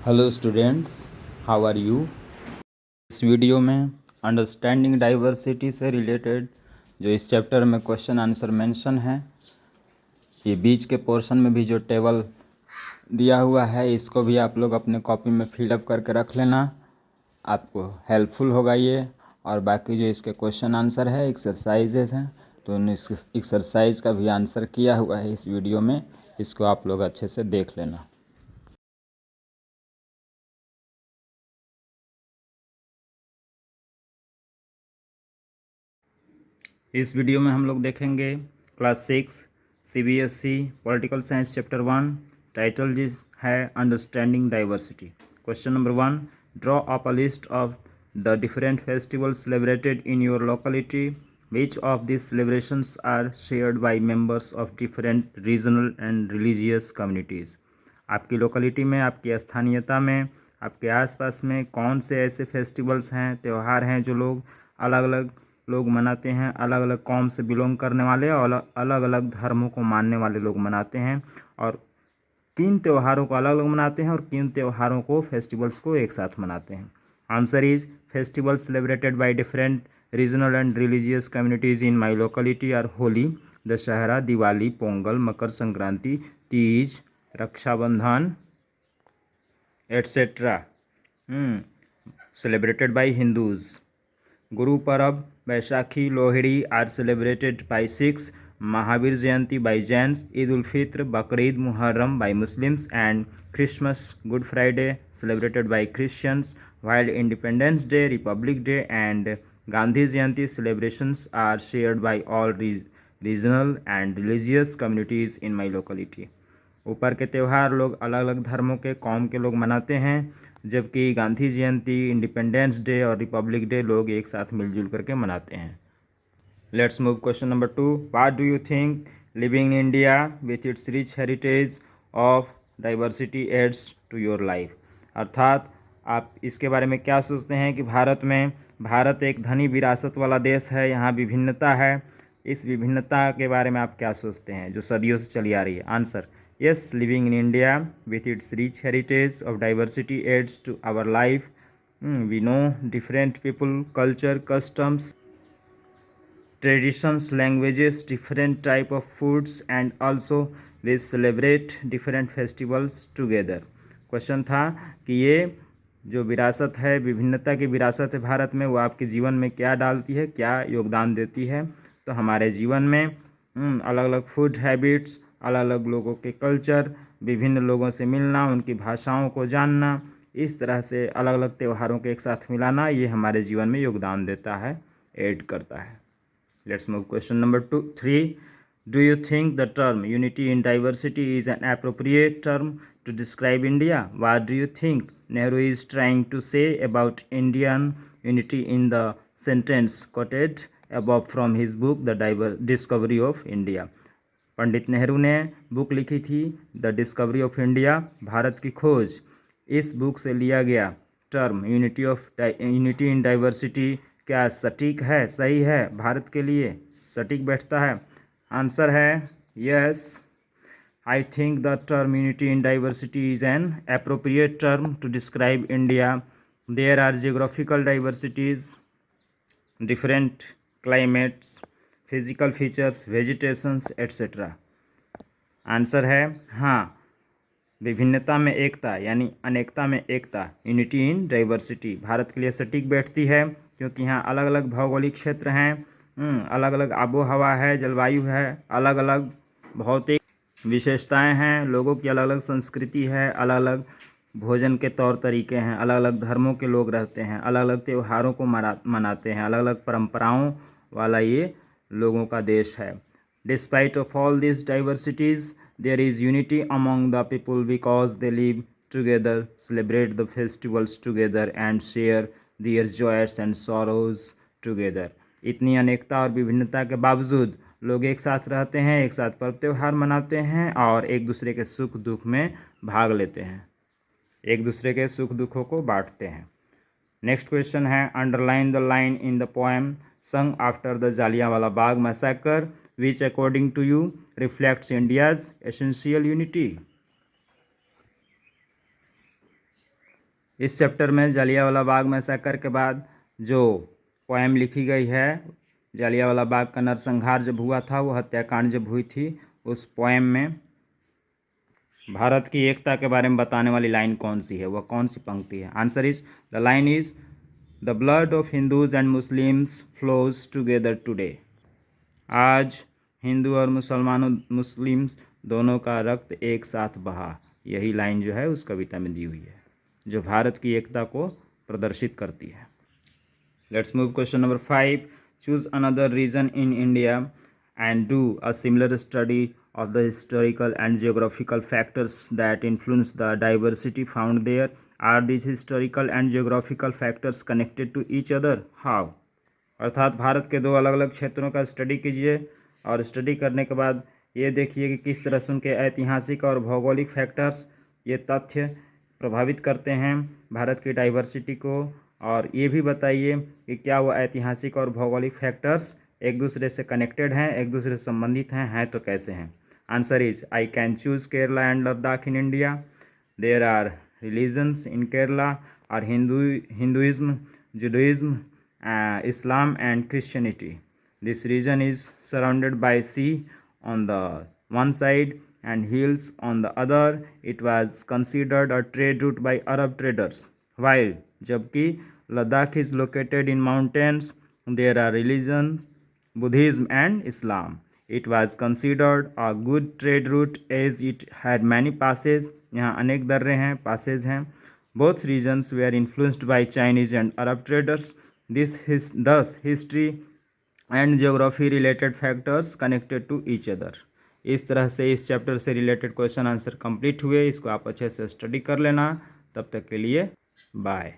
Hello students, how are you. इस video में understanding diversity से रिलेटेड जो इस चैप्टर में क्वेश्चन आंसर मेंशन है, ये बीच के पोर्शन में भी जो टेबल दिया हुआ है इसको भी आप लोग अपने कॉपी में फिलअप करके रख लेना, आपको हेल्पफुल होगा ये। और बाकी जो इसके क्वेश्चन आंसर है, एक्सरसाइजेज हैं, तो उन एक्सरसाइज का भी आंसर किया हुआ है इस वीडियो में, इसको आप लोग अच्छे से देख लेना। इस वीडियो में हम लोग देखेंगे class 6 CBSE political science chapter 1। Title जिस है understanding diversity. Question number 1, draw up a list of the different festivals celebrated in your locality. Which of this celebrations are shared by members of different regional and religious communities. आपकी locality में, आपकी स्थानीयता में, आपके आसपास में कौन से ऐसे फेस्टिवल्स हैं, त्यौहार हैं जो लोग अलग अलग लोग मनाते हैं, अलग अलग कौम से बिलोंग करने वाले और अलग अलग धर्मों को मानने वाले लोग मनाते हैं, और किन त्योहारों को अलग अलग मनाते हैं और किन त्योहारों को, फेस्टिवल्स को एक साथ मनाते हैं। Answer is festivals celebrated by different regional and religious communities in my locality are Holi, Dussehra, Diwali, Pongal, Makar Sankranti, Teej, Raksha Bandhan etcetera celebrated by Hindus. Guru Parab, Baisakhi, Lohri are celebrated by Sikhs, Mahavir Jayanti by Jains, Eid ul Fitr, Bakrid, Muharram by Muslims, and Christmas, Good Friday celebrated by Christians, while Independence Day, Republic Day, and Gandhi Jayanti celebrations are shared by all regional and religious communities in my locality. ऊपर के त्यौहार लोग अलग अलग धर्मों के, कौम के लोग मनाते हैं, जबकि गांधी जयंती, इंडिपेंडेंस डे और रिपब्लिक डे लोग एक साथ मिलजुल करके मनाते हैं। Let's move question number 2। What do you think living in India with its rich heritage of diversity adds to your life. अर्थात आप इसके बारे में क्या सोचते हैं कि भारत एक धनी विरासत वाला देश है, यहाँ विभिन्नता है, इस विभिन्नता के बारे में आप क्या सोचते हैं जो सदियों से चली आ रही है। Answer, yes, living in India with its rich heritage of diversity adds to our life. We know different people, culture, customs, traditions, languages, different type of foods, and also we celebrate different festivals together. Question था कि ये जो विरासत है, विभिन्नता की विरासत है भारत में, वो आपके जीवन में क्या डालती है, क्या योगदान देती है। तो हमारे जीवन में अलग अलग फूड हैबिट्स, अलग अलग लोगों के कल्चर, विभिन्न लोगों से मिलना, उनकी भाषाओं को जानना, इस तरह से अलग अलग त्योहारों के एक साथ मिलाना, ये हमारे जीवन में योगदान देता है, ऐड करता है। Let's move question number 3. Do you think the term unity in diversity is an appropriate term to describe India? What do you think Nehru is trying to say about Indian unity in the sentence quoted above from his book The Discovery of India? Pandit Nehru ने book लिखी थी the discovery of India, Bharat की खोज। इस book से लिया गया term unity in diversity क्या सटीक है, सही है, भारत के लिए सटीक बैठता है। आंसर है yes, I think the term unity in diversity is an appropriate term to describe India. There are geographical diversities, different climates, physical features, vegetations etcetera. Answer है हाँ, विभिन्नता में एकता यानी अनेकता में एकता, यूनिटी इन डाइवर्सिटी भारत के लिए सटीक बैठती है, क्योंकि यहाँ अलग अलग भौगोलिक क्षेत्र हैं, अलग अलग आबो हवा है, जलवायु है, अलग अलग भौतिक विशेषताएं हैं, लोगों की अलग अलग संस्कृति है, अलग अलग भोजन के तौर तरीके हैं, अलग अलग धर्मों के लोग रहते हैं, अलग अलग त्योहारों को मनाते हैं, अलग अलग परंपराओं वाला ये लोगों का देश है। Despite of all these diversities, there is unity among the people because they live together, celebrate the festivals together and share their joys and sorrows together. इतनी अनेकता और विभिन्नता के बावजूद लोग एक साथ रहते हैं, एक साथ पर्व त्यौहार मनाते हैं और एक दूसरे के सुख दुख में भाग लेते हैं, एक दूसरे के सुख दुखों को बांटते हैं। नेक्स्ट क्वेश्चन है, underline the line in the poem sung after the Jallianwala Bagh massacre, which according to you reflects India's essential unity. इस चैप्टर में जलियांवाला बाग मैसेकर के बाद जो पोएम लिखी गई है, जलियांवाला बाग का नरसंहार जब हुआ था, वो हत्याकांड जब हुई थी, उस पोएम में भारत की एकता के बारे में बताने वाली लाइन कौन सी है, वह कौन सी पंक्ति है? Answer is the line is the blood of Hindus and Muslims flows together today. आज हिंदू और मुस्लिम्स दोनों का रक्त एक साथ बहा। यही लाइन जो है उस कविता में दी हुई है, जो भारत की एकता को प्रदर्शित करती है। Let's move question number 5। Choose another region in India and do a similar study of the historical and geographical factors that influence the diversity found there. Are these historical and geographical factors connected to each other? How? अर्थात भारत के दो अलग अलग क्षेत्रों का study कीजिए और study करने के बाद ये देखिए कि किस तरह से उनके ऐतिहासिक और भौगोलिक फैक्टर्स ये तथ्य प्रभावित करते हैं भारत की डाइवर्सिटी को, और ये भी बताइए कि क्या वो ऐतिहासिक और भौगोलिक फैक्टर्स एक दूसरे से कनेक्टेड हैं, एक दूसरे से संबंधित हैं तो कैसे हैं? Answer is I can choose Kerala and Ladakh in India. There are religions in Kerala और Hinduism, Judaism, Islam and Christianity. This region is surrounded by sea on the one side and hills on the other. It was considered a trade route by Arab traders. While जबकि Ladakh is located in mountains, there are religions, Buddhism and Islam. It was considered a good trade route as it had many passes. यहाँ अनेक दर्रे हैं, passes हैं. Both regions were influenced by Chinese and Arab traders. Thus history and geography related factors connected to each other. इस तरह से इस chapter से रिलेटेड क्वेश्चन आंसर कंप्लीट हुए। इसको आप अच्छे से स्टडी कर लेना। तब तक के लिए बाय।